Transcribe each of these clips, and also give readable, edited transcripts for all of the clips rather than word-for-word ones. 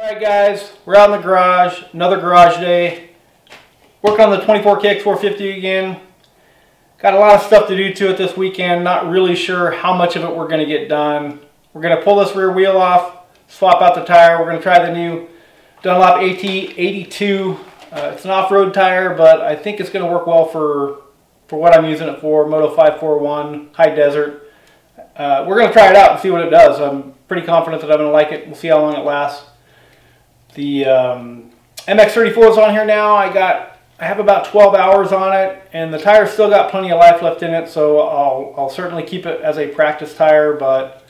Alright guys, we're out in the garage, another garage day. Working on the 24 KX450 again. Got a lot of stuff to do to it this weekend, not really sure how much of it we're going to get done. We're going to pull this rear wheel off, swap out the tire. We're going to try the new Dunlop AT82. It's an off-road tire, but I think it's going to work well for what I'm using it for, Moto 541, high desert. We're going to try it out and see what it does. I'm pretty confident that I'm going to like it. We'll see how long it lasts. The MX34 is on here now. I have about 12 hours on it, and the tire's still got plenty of life left in it, so I'll certainly keep it as a practice tire, but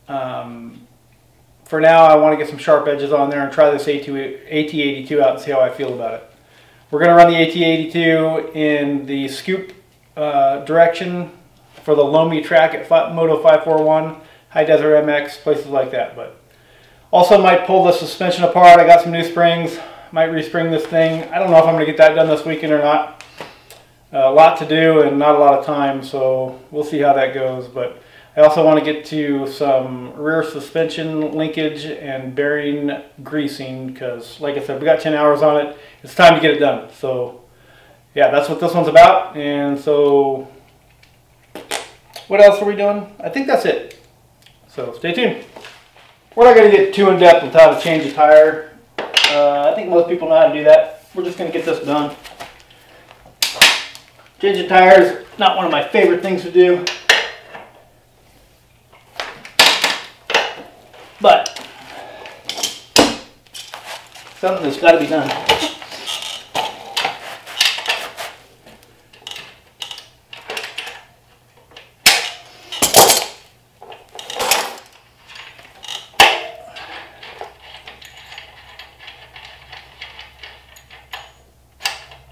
for now I want to get some sharp edges on there and try this AT82 out and see how I feel about it. We're going to run the AT82 in the scoop direction for the Loamy track at Moto 541, High Desert MX, places like that. But also might pull the suspension apart. I got some new springs. Might respring this thing. I don't know if I'm going to get that done this weekend or not. A lot to do and not a lot of time, so we'll see how that goes. But I also want to get to some rear suspension linkage and bearing greasing because, like I said, we got 10 hours on it. It's time to get it done. So yeah, that's what this one's about. And so what else are we doing? I think that's it. So stay tuned. We're not going to get too in depth with how to change a tire. I think most people know how to do that. We're just going to get this done. Changing tires, not one of my favorite things to do. But something that's got to be done.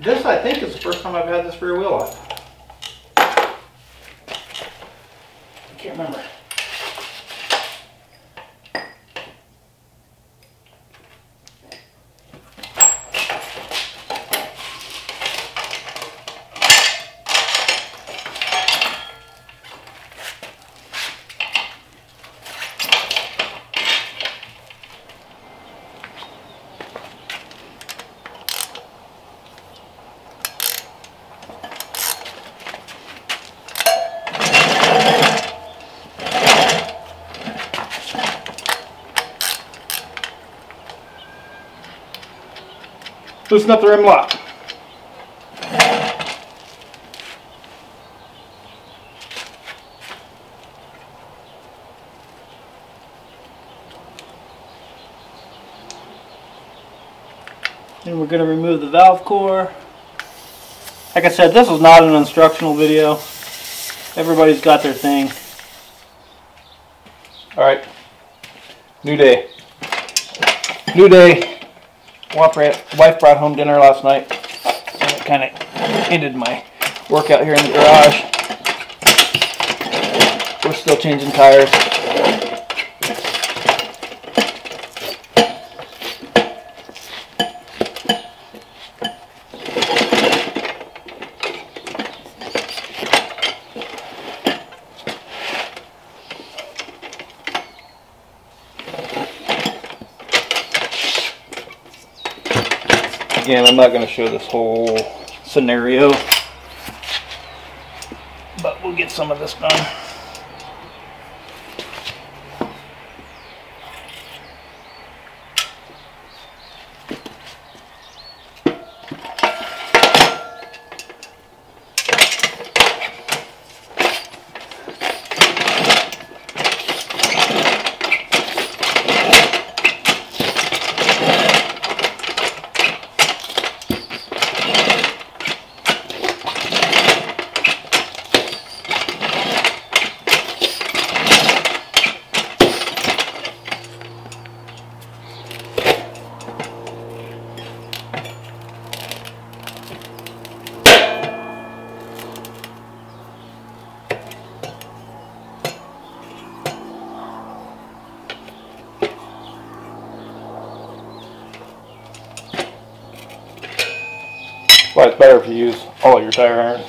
This, I think, is the first time I've had this rear wheel off. I can't remember. Loosen up the rim lock. And we're going to remove the valve core. Like I said, this is not an instructional video. Everybody's got their thing. Alright. New day. New day. Wife brought home dinner last night, and it kind of ended my workout here in the garage. We're still changing tires. Again, I'm not going to show this whole scenario, but we'll get some of this done. Well, it's better if you use all your tire iron.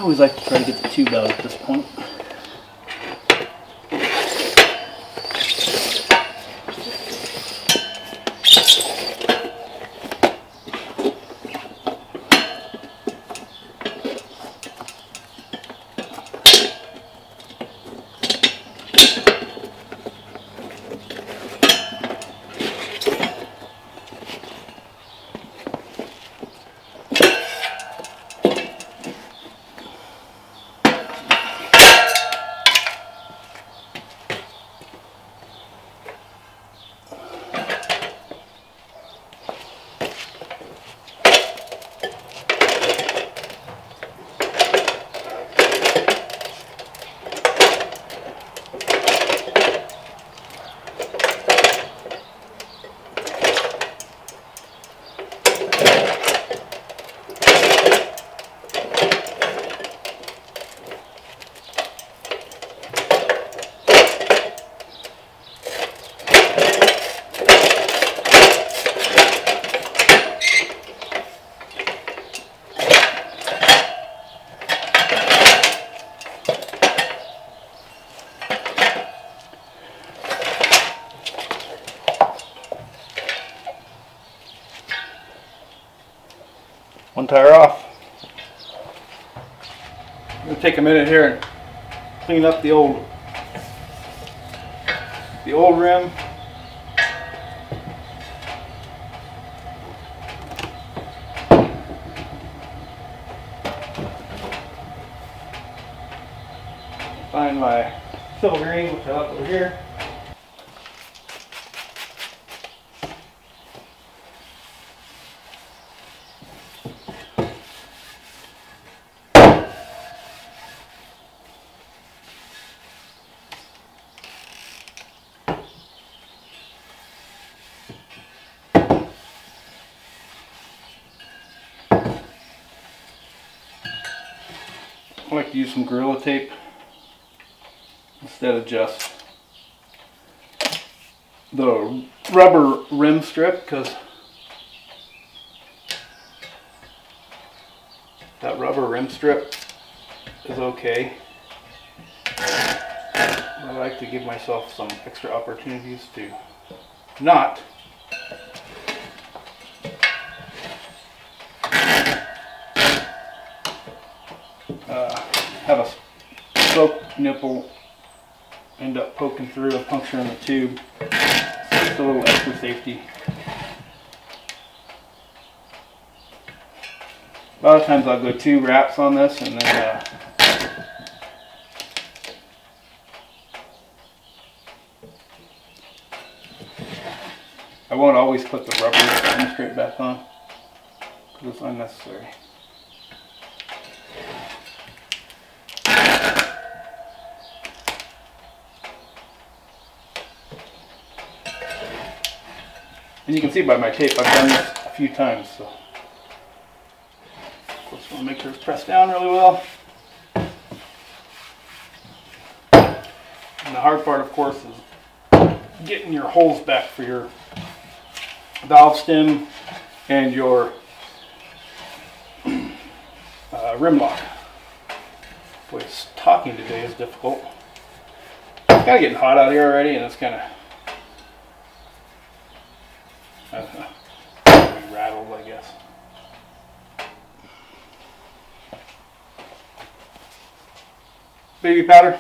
always like to try to get the tube out at this point. One tire off. I'm going to take a minute here and clean up the old rim. Find my silver green, which I left over here. I like to use some Gorilla Tape instead of just the rubber rim strip, because that rubber rim strip is okay. I like to give myself some extra opportunities to not have a soak nipple end up poking through and puncturing the tube. Just a little extra safety. A lot of times I'll go 2 wraps on this, and then I won't always put the rubber rim strip back on because it's unnecessary. And you can see by my tape I've done this a few times, so just want to make sure it's pressed down really well. And the hard part, of course, is getting your holes back for your valve stem and your rim lock. Boy, talking today is difficult. It's kind of getting hot out here already, and it's kind of rattled, I guess. Baby powder.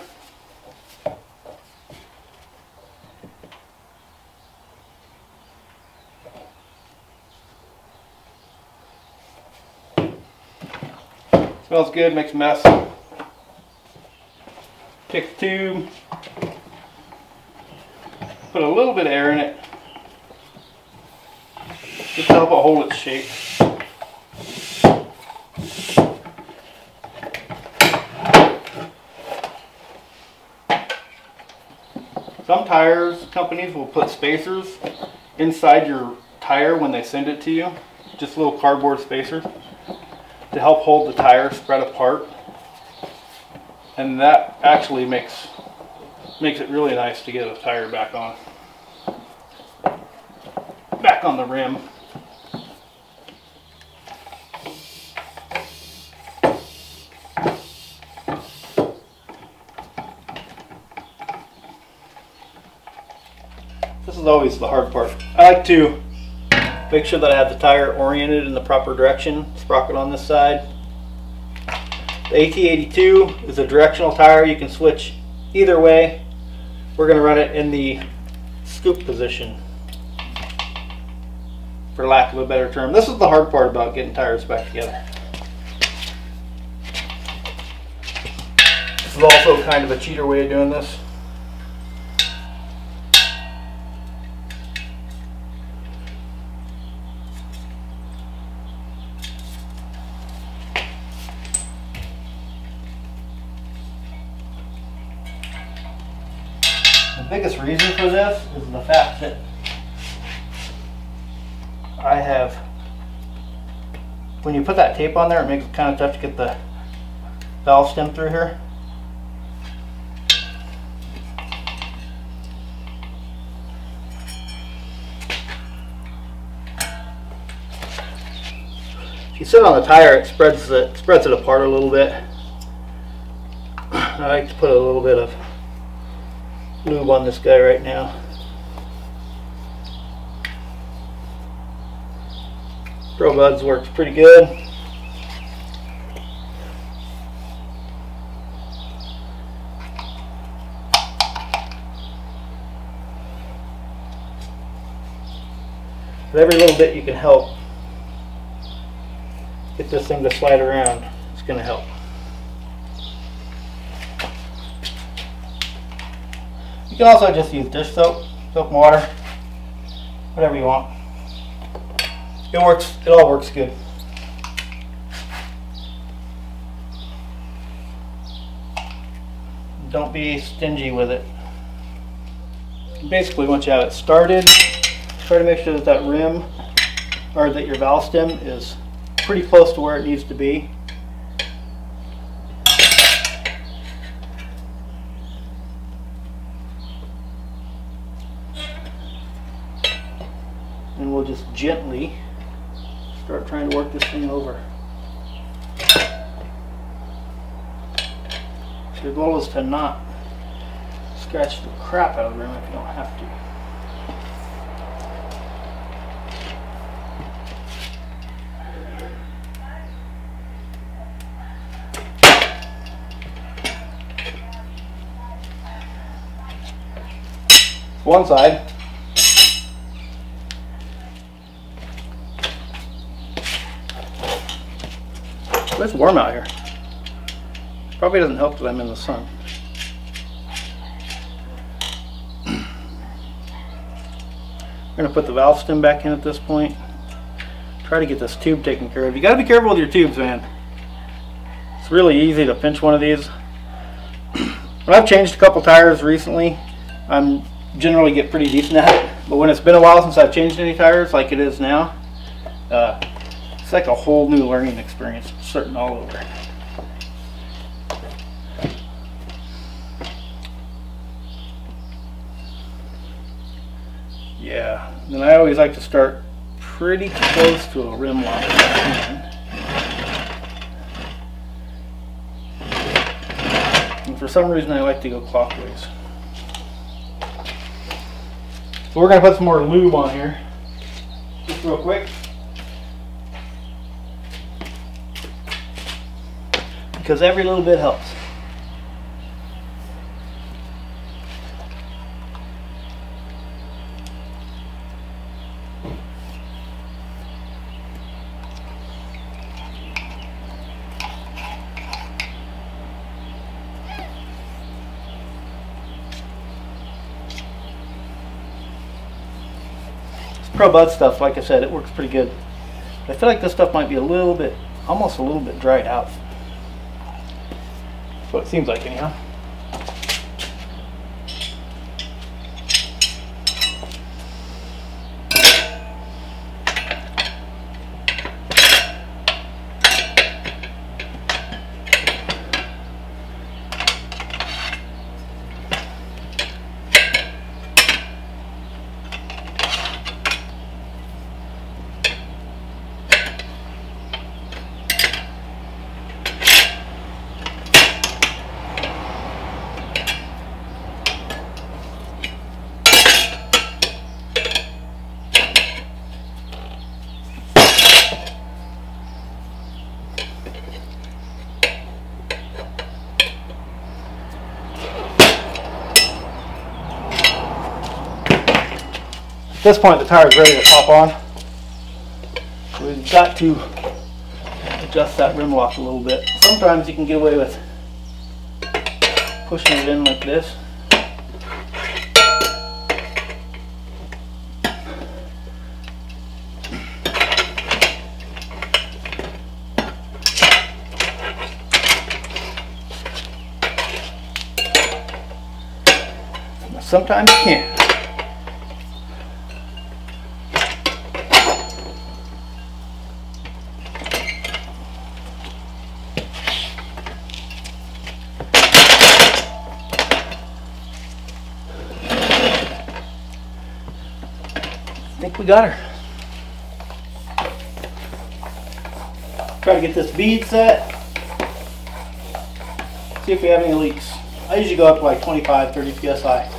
Smells good, makes a mess. Take the tube, put a little bit of air in it, just to help it hold its shape. Some tires companies will put spacers inside your tire when they send it to you, just little cardboard spacers to help hold the tire spread apart, and that actually makes it really nice to get a tire back on the rim. This is always the hard part. I like to make sure that I have the tire oriented in the proper direction. Sprocket on this side. The AT82 is a directional tire. You can switch either way. We're going to run it in the scoop position, for lack of a better term. This is the hard part about getting tires back together. This is also kind of a cheater way of doing this. The biggest reason for this is the fact that I have, when you put that tape on there, it makes it kind of tough to get the valve stem through here. If you sit on the tire, it spreads it apart a little bit. I like to put a little bit of lube on this guy right now. Pro Buds works pretty good. But every little bit you can help get this thing to slide around, it's going to help. You can also just use dish soap, soap and water, whatever you want. It works, it all works good. Don't be stingy with it. Basically, once you have it started, try to make sure that that rim, or that your valve stem is pretty close to where it needs to be. And we'll just gently start trying to work this thing over. Your goal is to not scratch the crap out of the rim if you don't have to. One side. It's warm out here. Probably doesn't help that I'm in the sun. I'm going to put the valve stem back in at this point. Try to get this tube taken care of. You got to be careful with your tubes, man. It's really easy to pinch one of these. When I've changed a couple tires recently, I'm generally get pretty decent at it. But when it's been a while since I've changed any tires, like it is now, it's like a whole new learning experience, starting all over. Yeah, and I always like to start pretty close to a rim lock if I can. And for some reason I like to go clockwise. So we're going to put some more lube on here, just real quick. Because every little bit helps. Pro Bud stuff, like I said, it works pretty good. I feel like this stuff might be a little bit, almost a little bit dried out. That's what it seems like anyhow. this point, the tire is ready to pop on. We've got to adjust that rim lock a little bit. Sometimes you can get away with pushing it in like this. Sometimes you can't. I think we got her. Try to get this bead set. See if we have any leaks. I usually go up to like 25, 30 psi.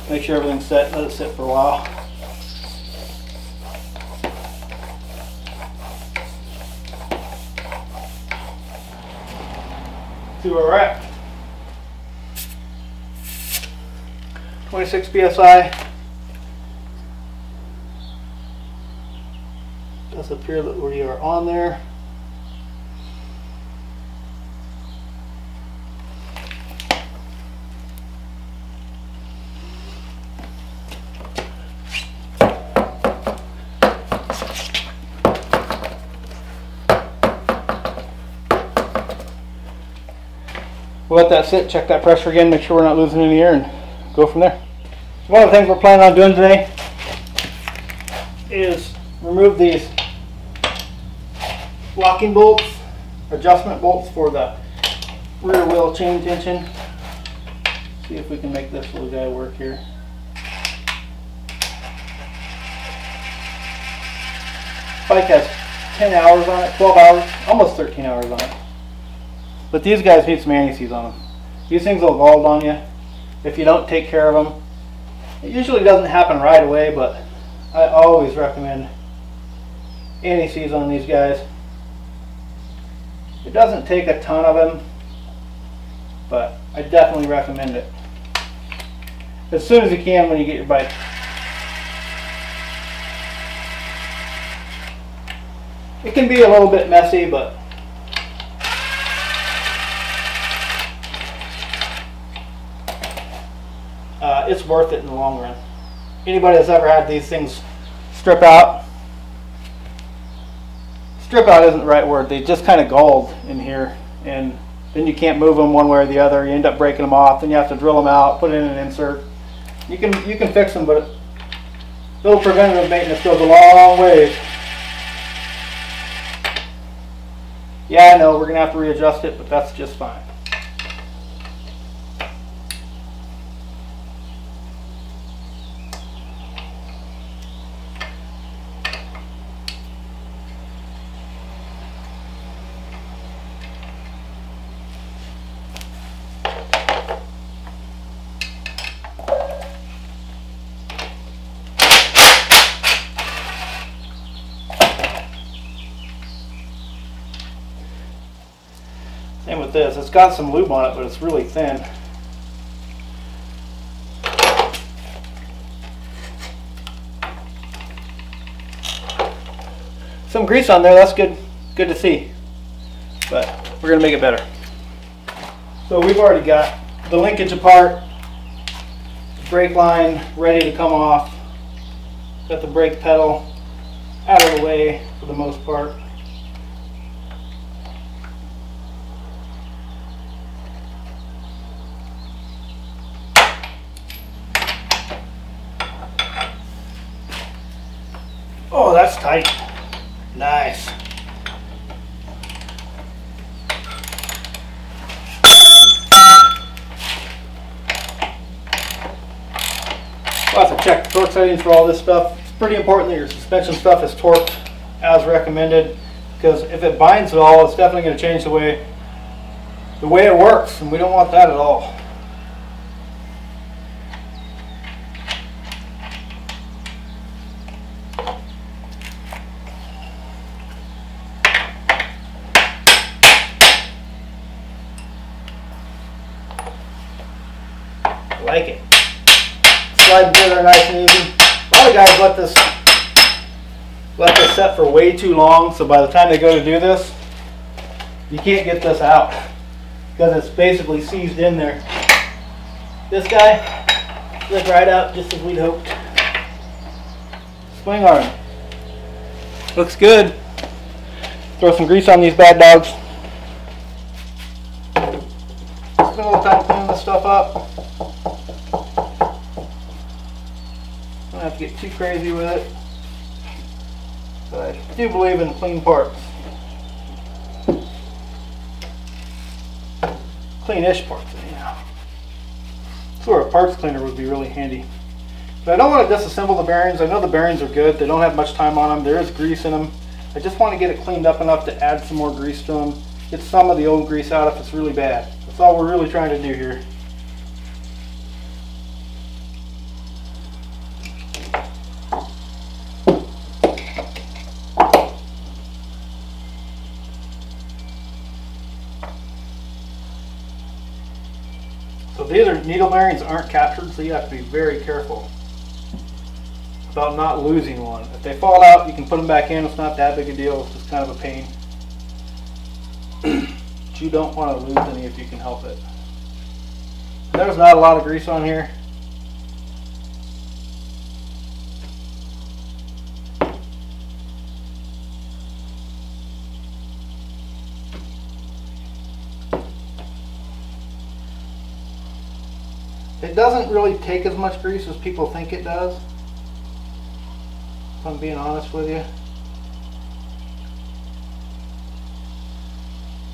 Make sure everything's set, let it sit for a while. See where we're at. 26 psi. Does appear that we are on there. We'll let that sit, check that pressure again, make sure we're not losing any air, and go from there. So one of the things we're planning on doing today is remove these locking bolts, adjustment bolts for the rear wheel chain tension. See if we can make this little guy work here. Bike has 10 hours on it, 12 hours, almost 13 hours on it. But these guys need some anti-seize on them. These things will evolve on you if you don't take care of them. It usually doesn't happen right away, but I always recommend anti-seize on these guys. It doesn't take a ton of them, but I definitely recommend it as soon as you can when you get your bike. It can be a little bit messy, but it's worth it in the long run. Anybody that's ever had these things strip out isn't the right word. They just kind of galled in here, and then you can't move them one way or the other. You end up breaking them off, then you have to drill them out, put in an insert. You can fix them, but a little preventative maintenance goes a long way. Yeah, I know we're gonna have to readjust it, but that's just fine. Same with this. It's got some lube on it, but it's really thin. Some grease on there, that's good to see. But we're gonna make it better. So we've already got the linkage apart, the brake line ready to come off, got the brake pedal out of the way for the most part. Oh, that's tight. Nice. We'll have to check the torque settings for all this stuff. It's pretty important that your suspension stuff is torqued as recommended, because if it binds at all, it's definitely going to change the way it works, and we don't want that at all. Like it. Slide together nice and easy. A lot of other guys let this set for way too long, so by the time they go to do this, you can't get this out because it's basically seized in there. This guy slipped right out just as we'd hoped. Swing arm. Looks good. Throw some grease on these bad dogs. Spend a little time cleaning this stuff up. Don't have to get too crazy with it. But I do believe in clean parts. Cleanish parts, anyhow. So a parts cleaner would be really handy. But I don't want to disassemble the bearings. I know the bearings are good. They don't have much time on them. There is grease in them. I just want to get it cleaned up enough to add some more grease to them. Get some of the old grease out if it's really bad. That's all we're really trying to do here. So these needle bearings aren't captured, so you have to be very careful about not losing one. If they fall out, you can put them back in. It's not that big a deal. It's just kind of a pain. But you don't want to lose any if you can help it. There's not a lot of grease on here. It doesn't really take as much grease as people think it does, if I'm being honest with you.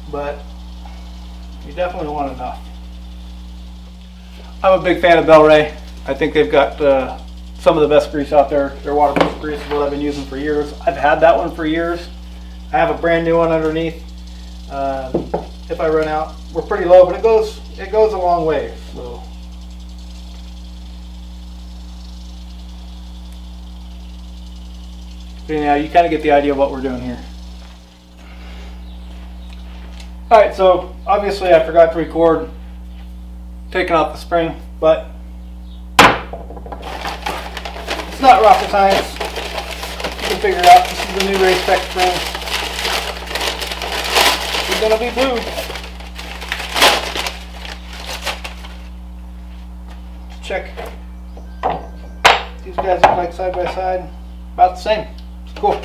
But you definitely want enough. I'm a big fan of Bel-Ray. I think they've got some of the best grease out there. Their waterproof grease is what I've been using for years. I've had that one for years. I have a brand new one underneath. If I run out, we're pretty low, but it goes a long way. So. Anyhow, you kind of get the idea of what we're doing here. Alright, so obviously I forgot to record taking off the spring, but it's not rocket science. You can figure it out. This is the new race spec spring. It's going to be blue. Let's check. These guys look like side by side. About the same. Cool.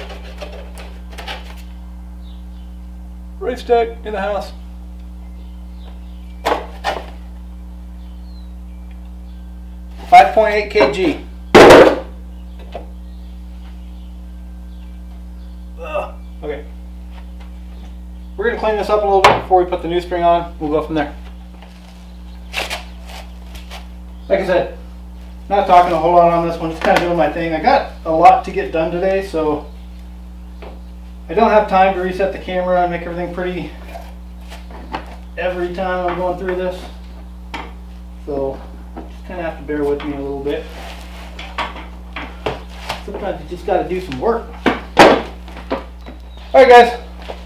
Race tech in the house. .8 kg. Okay. We're going to clean this up a little bit before we put the new spring on. We'll go from there. Like I said, not talking a whole lot on this one, just kind of doing my thing. I got a lot to get done today, so I don't have time to reset the camera and make everything pretty every time I'm going through this. So just kind of have to bear with me a little bit. Sometimes you just got to do some work. Alright guys,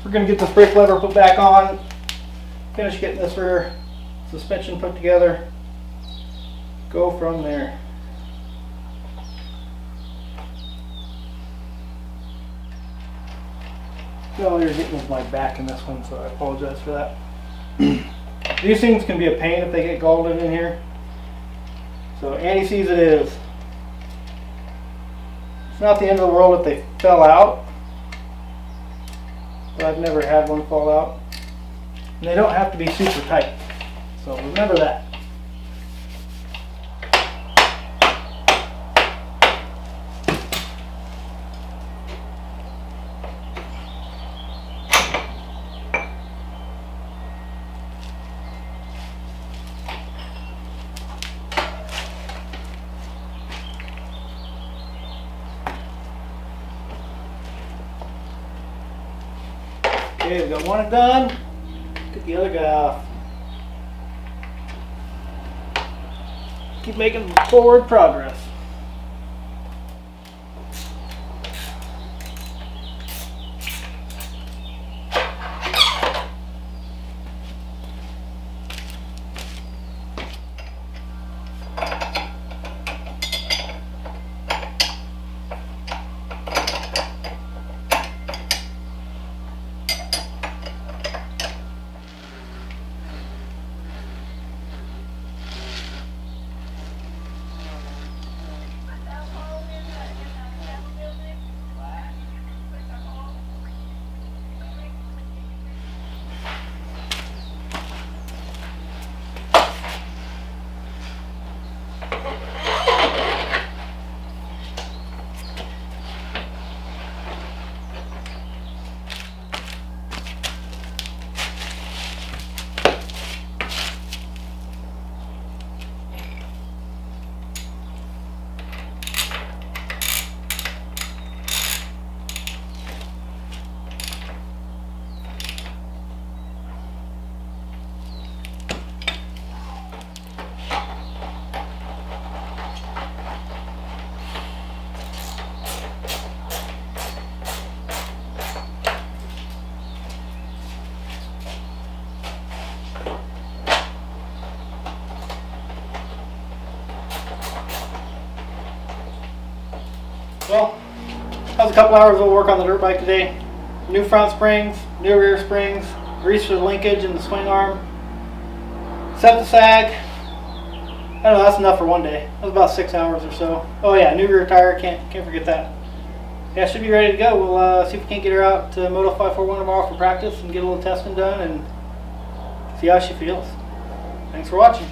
we're going to get this brake lever put back on, finish getting this rear suspension put together, go from there. All you're getting is my back in this one, so I apologize for that. These things can be a pain if they get golden in here. So anti-seize it is. It's not the end of the world if they fell out, but I've never had one fall out. And they don't have to be super tight, so remember that. Okay, we got one done. Get the other guy off. Keep making forward progress. Well, that was a couple hours of work on the dirt bike today. New front springs, new rear springs, grease for the linkage and the swing arm. Set the sag. I don't know, that's enough for one day. That was about 6 hours or so. Oh yeah, new rear tire, can't forget that. Yeah, should be ready to go. We'll see if we can't get her out to Moto 541 tomorrow for practice and get a little testing done and see how she feels. Thanks for watching.